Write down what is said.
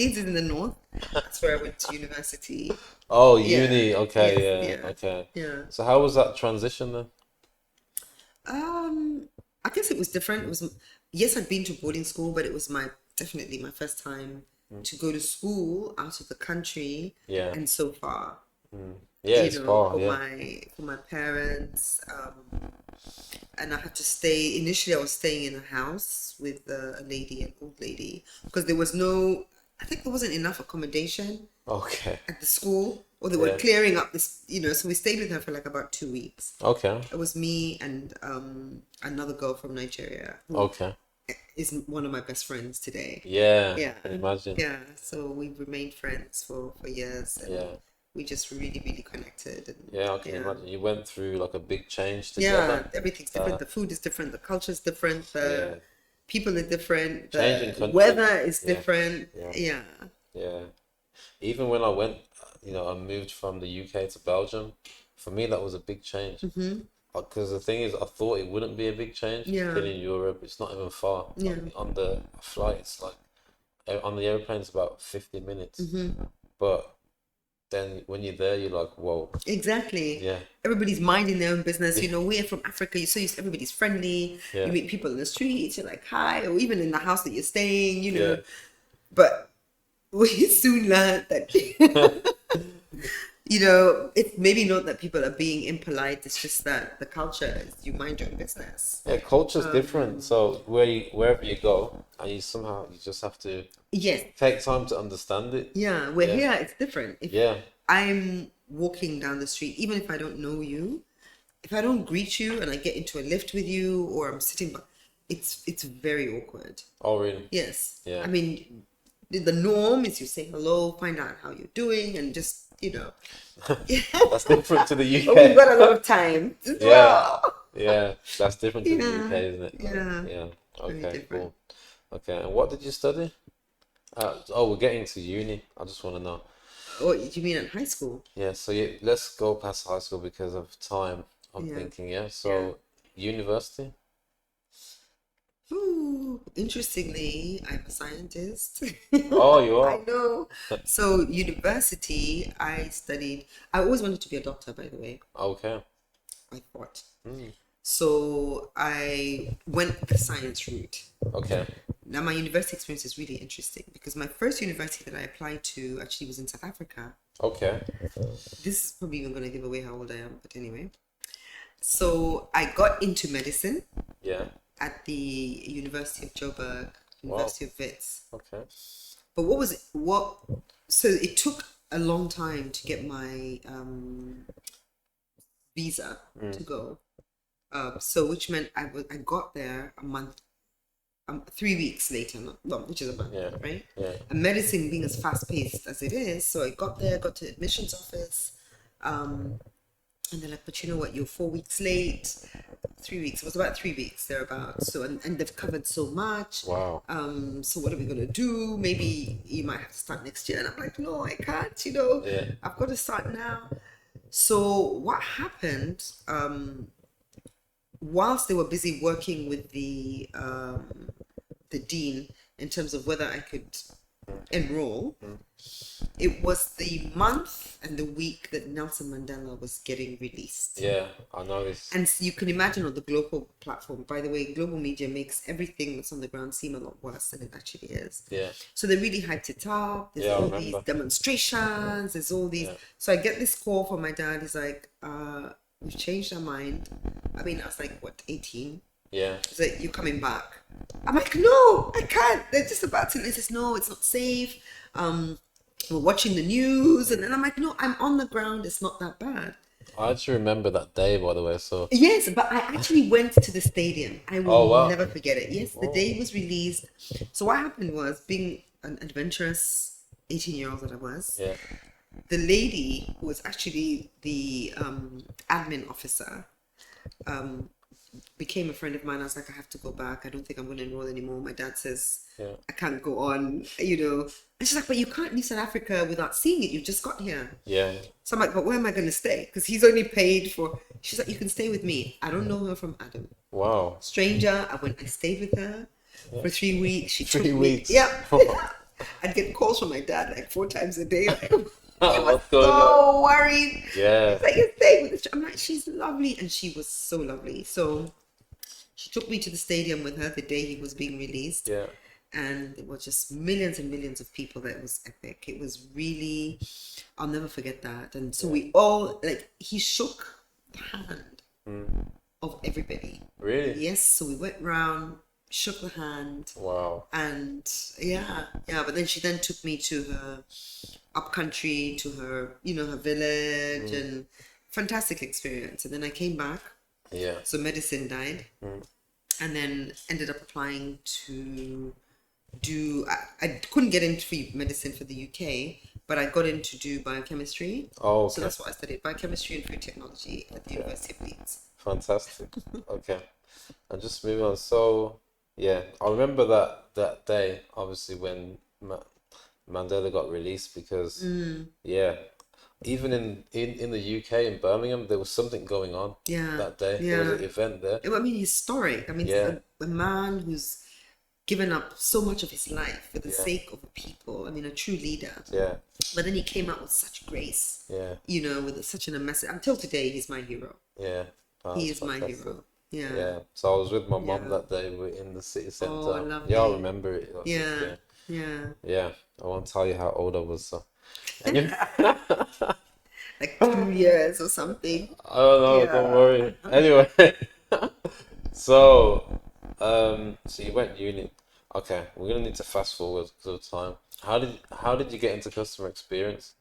Leeds is in the north. That's where I went to university. Oh, Yeah. uni. Okay, Yes. yeah, Yeah. okay. Yeah. So how was that transition then? Um, I guess it was different. It was, yes, I'd been to boarding school, but it was definitely my first time Mm. to go to school out of the country Yeah. and so far. Mm. Yeah, it's far, For yeah. my parents. And I had to stay. Initially, I was staying in a house with a lady, an old lady, because there was no. I think there wasn't enough accommodation Okay. at the school, or they were Yeah. clearing up this. So we stayed with her for like about 2 weeks. Okay. It was me and another girl from Nigeria who Okay. is one of my best friends today. Yeah, Yeah, can imagine. yeah. So we've remained friends for years, and Yeah. we just really, really connected. And Yeah, I can yeah, imagine. You went through like a big change yeah. together. Everything's different. Uh, The food is different. The culture is different. The yeah. people are different. Changing The country. weather is Yeah. different. Yeah. Yeah. Yeah. Even when I went, I moved from the UK to Belgium. For me, that was a big change. Mm-hmm. Because the thing is, I thought it wouldn't be a big change. Yeah. Being in Europe, it's not even far. Yeah. Like on the flight, it's like on the airplane, it's about 50 minutes. Mm-hmm. But then when you're there, you're like, whoa, Exactly. yeah, Everybody's minding their own business. We're from Africa. You're so used to everybody's friendly. yeah, You meet people in the streets, you're like, hi, or even in the house that you're staying. yeah. But we soon learned that, it's maybe not that people are being impolite, it's just that the culture is you mind your own business. Yeah, culture's different. So wherever you go, and you just have to Yes. take time to understand it. Yeah. Where Yeah, here, it's different. If yeah, I'm walking down the street, even if I don't know you, if I don't greet you and I get into a lift with you or I'm sitting, it's very awkward. oh really? Yes. Yeah. I mean, the norm is you say hello, find out how you're doing, and just, That's different to the But we've UK. got a lot of time as Yeah, well. yeah, that's different to the Yeah. UK, isn't it? Yeah. Yeah. Very Okay, different. cool. Okay, and what did you study? We're getting to uni. I just want to know. What do you mean in high school? Yeah, so let's go past high school because of time. I'm Yeah. thinking, yeah. Yeah. So university. Ooh, interestingly, I'm a scientist. Oh, you I are. know. So university, I always wanted to be a doctor, by the way, Okay. I thought. Mm. So I went the science route. Okay. Now my university experience is really interesting because my first university that I applied to actually was in South Africa. Okay. This is probably even going to give away how old I am, but anyway. So I got into medicine Yeah. at the University of Joburg, Wow. University of Wits. Okay. But so it took a long time to get my visa to go. So which meant I got there a month, 3 weeks later, which is a month, Yeah. right? Yeah. And medicine being as fast paced as it is, so I got there, got to admissions office, and they're like, but you know what, you're 4 weeks late. 3 weeks. It was about 3 weeks thereabouts. So and they've covered so much. Wow. So what are we gonna do? Maybe you might have to start next year. And I'm like, no, I can't. Yeah. I've got to start now. So what happened? Whilst they were busy working with the dean in terms of whether I could enroll, it was the month and the week that Nelson Mandela was getting released. Yeah, I know this. And so you can imagine on the global platform, by the way, global media makes everything that's on the ground seem a lot worse than it actually is. Yeah. So they really hyped it up. There's Yeah, I all remember. these demonstrations. There's all these. Yeah. So I get this call from my dad. He's like, we've changed our mind. I mean, I was like, what, 18? Yeah. He's like, you're coming back. I'm like, no, I can't. They're just about to. He says, no, it's not safe. We're watching the news. And then I'm like, no, I'm on the ground. It's not that bad. I actually remember that day, by the way. So. Yes, but I actually went to the stadium. I will Oh, wow. never forget it. Yes, the Wow. day it was released. So what happened was, being an adventurous 18-year-old that I was, Yeah. the lady who was actually the admin officer became a friend of mine. I was like, I have to go back. I don't think I'm going to enroll anymore. My dad says, Yeah. I can't go on, And she's like, but you can't leave South Africa without seeing it. You just got here. Yeah. So I'm like, but where am I going to stay? Because he's only paid for... She's like, you can stay with me. I don't know her from Adam. Wow. Stranger. I stayed with her for 3 weeks. She took 3 me... weeks. Yeah. I'd get calls from my dad like 4 times a day. Like, he was What's going on? so worried. Yeah, He's like, you're staying with this. I'm like, she's lovely. And she was so lovely. So she took me to the stadium with her the day he was being released. yeah, And it was just millions and millions of people. That was epic. It was really, I'll never forget that. And so yeah. we all, like, he shook the hand Mm. of everybody. Really? Yes, so we went round, shook the hand, Wow. and yeah. But then she then took me to her up country, to her, her village, and fantastic experience. And then I came back, Yeah. so medicine died, Mm. and then ended up applying to do. I couldn't get into medicine for the UK, but I got in to do biochemistry. Oh, So okay. that's what I studied: biochemistry and food technology at the University of Leeds. Fantastic. Okay. And just moving on. So, yeah, I remember that day, obviously, when Mandela got released because, yeah, even in the UK, in Birmingham, there was something going on Yeah, that day. There was yeah. an event there. I mean, historic. I mean, Yeah, a man who's given up so much of his life for the yeah, sake of the people. I mean, a true leader. yeah, But then he came out with such grace, yeah, with such a message. Until today, he's my hero. yeah. Oh, He that's is my fantastic. hero. Yeah, Yeah. So I was with my mom yeah. that day. We're in the city Oh, centre. Yeah, I lovely. remember it. Like, Yeah, yeah, yeah. yeah. I won't tell you how old I was. So anyway. Like 2 years or something. I don't know, don't Yeah. worry. Anyway, so so you went uni. Okay, we're gonna need to fast forward because of time. How did you get into customer experience?